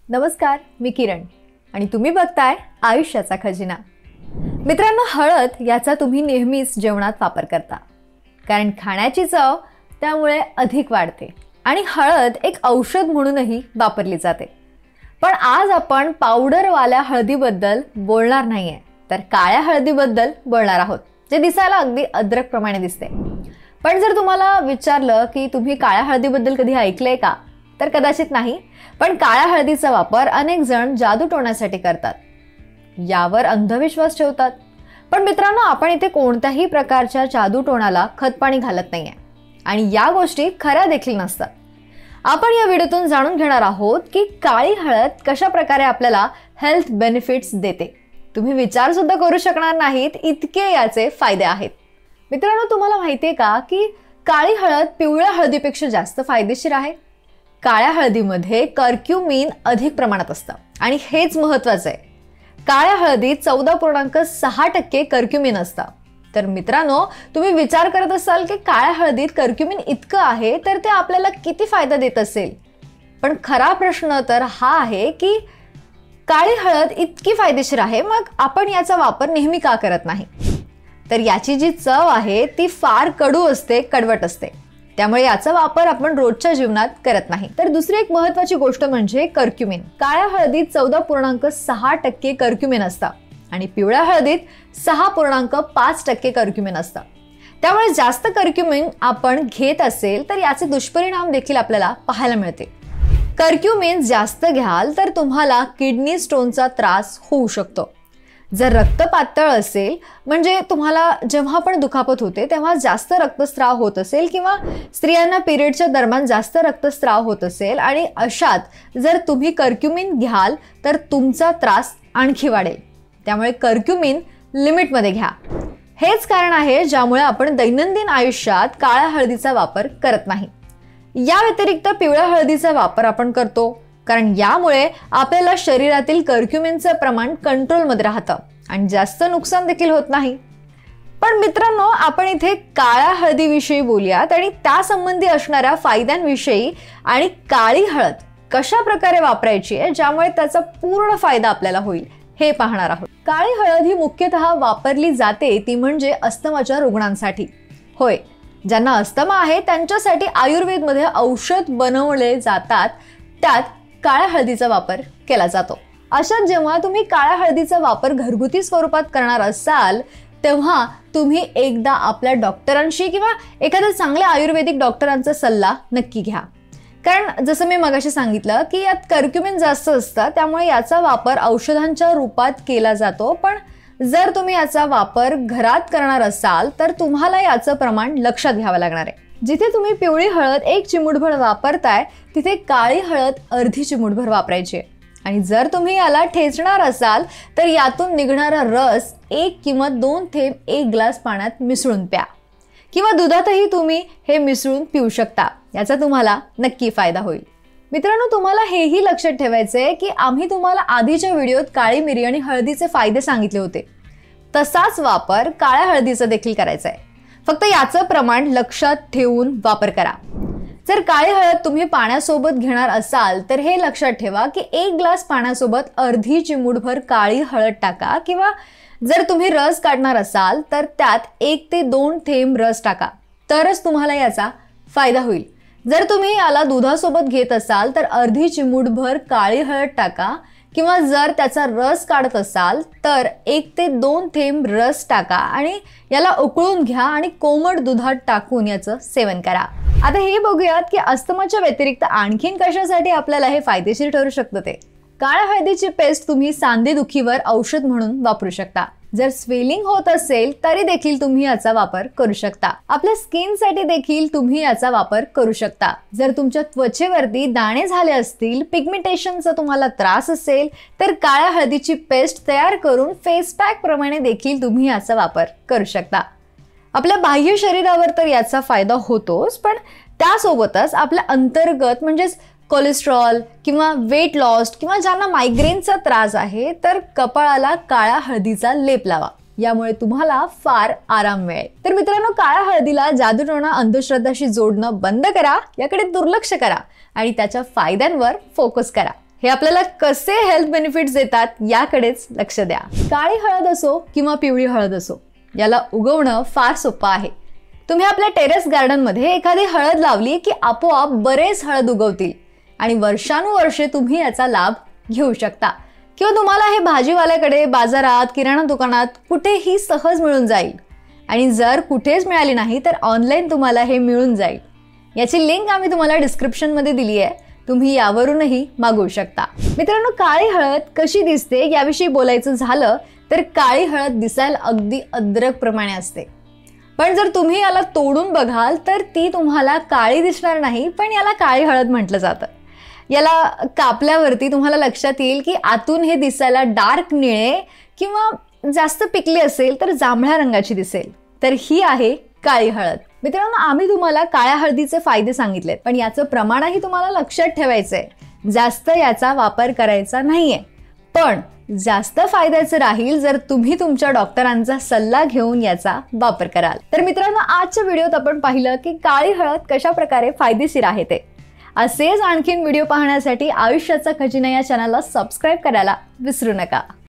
नमस्कार, मी किरण आणि तुम्ही बघताय आयुष्याचा खजिना. मित्रांनो, हळद याचा तुम्ही नेहमीच जेवणात वापर करता, कारण खाण्याची चव त्यामुळे अधिक वाढते आणि हळद एक औषध म्हणूनही वापरली जाते. पण आज आपण पावडरवाल्या हळदीबद्दल बोलणार नाहीये, तर काळ्या हळदीबद्दल बोलणार आहोत, जे दिसायला अगदी अद्रकप्रमाणे दिसते. पण जर तुम्हाला विचारलं की तुम्ही काळ्या हळदीबद्दल कधी ऐकलंय का, तर कदाचित नाही. पण काळ्या हळदीचा वापर अनेक जण जादू टोण्यासाठी करतात, यावर अंधविश्वास ठेवतात. पण मित्रांनो, आपण इथे कोणत्याही प्रकारच्या जादू टोणाला खतपाणी घालत नाहीये आणि या गोष्टी खऱ्या देखील नसतात. आपण या व्हिडिओतून जाणून घेणार आहोत की काळी हळद कशा प्रकारे आपल्याला हेल्थ बेनिफिट्स देते. तुम्ही विचार सुद्धा करू शकणार नाहीत इतके याचे फायदे आहेत. मित्रांनो, तुम्हाला माहितीये का की काळी हळद पिवळ्या हळदीपेक्षा जास्त फायदेशीर आहे. काळ्या हळदीमध्ये कर्क्युमिन अधिक प्रमाणात असतं आणि हेच महत्त्वाचं आहे. काळ्या हळदीत 14.6% कर्क्युमिन असतं. तर मित्रांनो, तुम्ही विचार करत असाल की काळ्या हळदीत कर्क्युमिन इतकं आहे तर ते आपल्याला किती फायदा देत असेल. पण खरा प्रश्न तर हा आहे की काळी हळद इतकी फायदेशीर आहे, मग आपण याचा वापर नेहमी का करत नाही. तर याची जी चव आहे ती फार कडू असते, कडवट असते, त्यामुळे याचा वापर आपण रोजच्या जीवनात करत नाही. तर दुसरी एक महत्त्वाची गोष्ट म्हणजे कर्क्युमिन. काळ्या हळदीत 14.6% कर्क्युमिन असतं आणि पिवळ्या हळदीत 6.5% कर्क्युमिन असतं. त्यामुळे जास्त कर्क्युमिन आपण घेत असेल तर याचे दुष्परिणाम देखील आपल्याला पाहायला मिळते. कर्क्युमिन जास्त घ्याल तर तुम्हाला किडनी स्टोनचा त्रास होऊ शकतो. जर रक्त पातळ असेल, म्हणजे तुम्हाला जेव्हा पण दुखापत होते तेव्हा जास्त रक्तस्राव होत असेल किंवा स्त्रियांना पिरियडच्या दरम्यान जास्त रक्तस्राव होत असेल आणि अशात जर तुम्ही कर्क्युमिन घ्याल तर तुमचा त्रास आणखी वाढेल. त्यामुळे कर्क्युमिन लिमिटमध्ये घ्या. हेच कारण आहे ज्यामुळे आपण दैनंदिन आयुष्यात काळ्या हळदीचा वापर करत नाही. या व्यतिरिक्त पिवळ्या हळदीचा वापर आपण करतो, कारण यामुळे आपल्याला शरीरातील कर्क्युमिनचं प्रमाण कंट्रोलमध्ये राहतं आणि जास्त नुकसान देखील होत नाही. पण मित्रांनो, आपण इथे काळ्या हळदीविषयी बोलूयात आणि त्यासंबंधी असणाऱ्या फायद्यांविषयी आणि काळी हळद कशा प्रकारे वापरायची आहे ज्यामुळे त्याचा पूर्ण फायदा आपल्याला होईल हे पाहणार आहोत. काळी हळद ही मुख्यतः वापरली जाते ती म्हणजे अस्थमाच्या रुग्णांसाठी. होय, ज्यांना अस्थमा आहे त्यांच्यासाठी आयुर्वेदमध्ये औषध बनवले जातात, त्यात काळ्या हळदीचा वापर केला जातो. अशात जेव्हा तुम्ही काळ्या हळदीचा वापर घरगुती स्वरूपात करणार असाल तेव्हा तुम्ही एकदा आपल्या डॉक्टरांशी किंवा एखाद्या चांगल्या आयुर्वेदिक डॉक्टरांचा सल्ला नक्की घ्या. कारण जसं मी मगाशी सांगितलं की यात कर्क्युमिन जास्त असतं, त्यामुळे याचा वापर औषधांच्या रूपात केला जातो. पण जर तुम्ही याचा वापर घरात करणार असाल तर तुम्हाला याचं प्रमाण लक्षात घ्यावं लागणार आहे. जिथे तुम्ही पिवळी हळद 1 चिमूटभर वापरताय तिथे काळी हळद अर्धी चिमूटभर वापरायची. आणि जर तुम्ही याला ठेचणार असाल तर यातून निघणारा रस 1 किंवा 2 थेंब 1 ग्लास पाण्यात मिसळून प्या किंवा दुधातही तुम्ही हे मिसळून पिऊ शकता. याचा तुम्हाला नक्की फायदा होईल. मित्रांनो, तुम्हाला हेही लक्षात ठेवायचंय की आम्ही तुम्हाला आधीच्या व्हिडिओत काळी मिरी आणि हळदीचे फायदे सांगितले होते, तसाच वापर काळ्या हळदीचा देखील करायचा आहे. फक्त याचं प्रमाण लक्षात ठेवून वापर करा. जर काळी हळद तुम्ही पाण्यासोबत घेणार असाल तर हे लक्षात ठेवा की 1 ग्लास पाण्यासोबत अर्धी चिमूटभर काळी हळद टाका किंवा जर तुम्ही रस काढणार असाल तर त्यात 1 ते 2 थेंब रस टाका, तरच तुम्हाला याचा फायदा होईल. जर तुम्ही याला दुधासोबत घेत असाल तर अर्धी चिमूटभर काळी हळद टाका किंवा जर त्याचा रस काढत असाल तर 1 ते 2 थेंब रस टाका आणि याला उकळून घ्या आणि कोमट दुधात टाकून याचं सेवन करा. आता हे बघूयात की अस्थमाच्या व्यतिरिक्त आणखीन कशासाठी आपल्याला हे फायदेशीर ठरू शकतं ते. काळ्या हळदीची पेस्ट तुम्ही सांधेदुखीवर औषध म्हणून वापरू शकता. जर स्वेलिंग होत असेल तरी देखील तुम्ही याचा वापर करू शकता. आपल्या स्किनसाठी देखील तुम्ही याचा वापर करू शकता. जर तुमच्या त्वचेवरती दाणे झाले असतील, पिगमेंटेशनचा तुम्हाला त्रास असेल तर काळ्या हळदीची पेस्ट तयार करून फेस पॅक प्रमाणे देखील तुम्ही याचा वापर करू शकता. आपल्या बाह्य शरीरावर तर याचा फायदा होतोच, पण त्यासोबतच आपल्या अंतर्गत म्हणजेच कोलेस्ट्रॉल किंवा वेट लॉस किंवा ज्यांना मायग्रेनचा त्रास आहे तर कपाळाला काळ्या हळदीचा लेप लावा. यामुळे तुम्हाला फार आराम मिळेल. तर मित्रांनो, काळ्या हळदीला जादूटोणा अंधश्रद्धाशी जोडणं बंद करा, याकडे दुर्लक्ष करा आणि त्याच्या फायद्यांवर फोकस करा. हे आपल्याला कसे हेल्थ बेनिफिट्स देतात याकडेच लक्ष द्या. काळी हळद असो किंवा पिवळी हळद असो, याला उगवणं फार सोपं आहे. तुम्ही आपल्या टेरेस गार्डनमध्ये एखादी हळद लावली की आपोआप बरेच हळद उगवतील आणि वर्षानुवर्षे तुम्ही याचा लाभ घेऊ शकता. किंवा तुम्हाला हे भाजीवाल्याकडे, बाजारात, किराणा दुकानात कुठेही सहज मिळून जाईल. आणि जर कुठेच मिळाली नाही तर ऑनलाईन तुम्हाला हे मिळून जाईल. याची लिंक आम्ही तुम्हाला डिस्क्रिप्शनमध्ये दिली आहे. तुम्ही यावरूनही मागवू शकता. मित्रांनो, काळी हळद कशी दिसते याविषयी बोलायचं झालं तर काळी हळद दिसायला अगदी अद्रक प्रमाणे असते. पण जर तुम्ही याला तोडून बघाल तर ती तुम्हाला काळी दिसणार नाही, पण याला काळी हळद म्हटलं जातं. याला कापल्यावरती तुम्हाला लक्षात येईल की आतून हे दिसायला डार्क निळे किंवा जास्त पिकली असेल तर जांभळ्या रंगाची दिसेल. तर ही आहे काळी हळद. मित्रांनो, आम्ही तुम्हाला काळ्या हळदीचे फायदे सांगितलेत, पण याचं प्रमाणही तुम्हाला लक्षात ठेवायचंय. जास्त याचा वापर करायचा नाहीये, पण जास्त फायद्याचं राहील जर तुम्ही तुमच्या डॉक्टरांचा सल्ला घेऊन याचा वापर कराल. तर मित्रांनो, आजच्या व्हिडिओत आपण पाहिलं की काळी हळद कशा प्रकारे फायदेशीर आहे ते. असेच आणखीन व्हिडिओ पाहण्यासाठी आयुष्याचा खजिना या चॅनलला सबस्क्राईब करायला विसरू नका.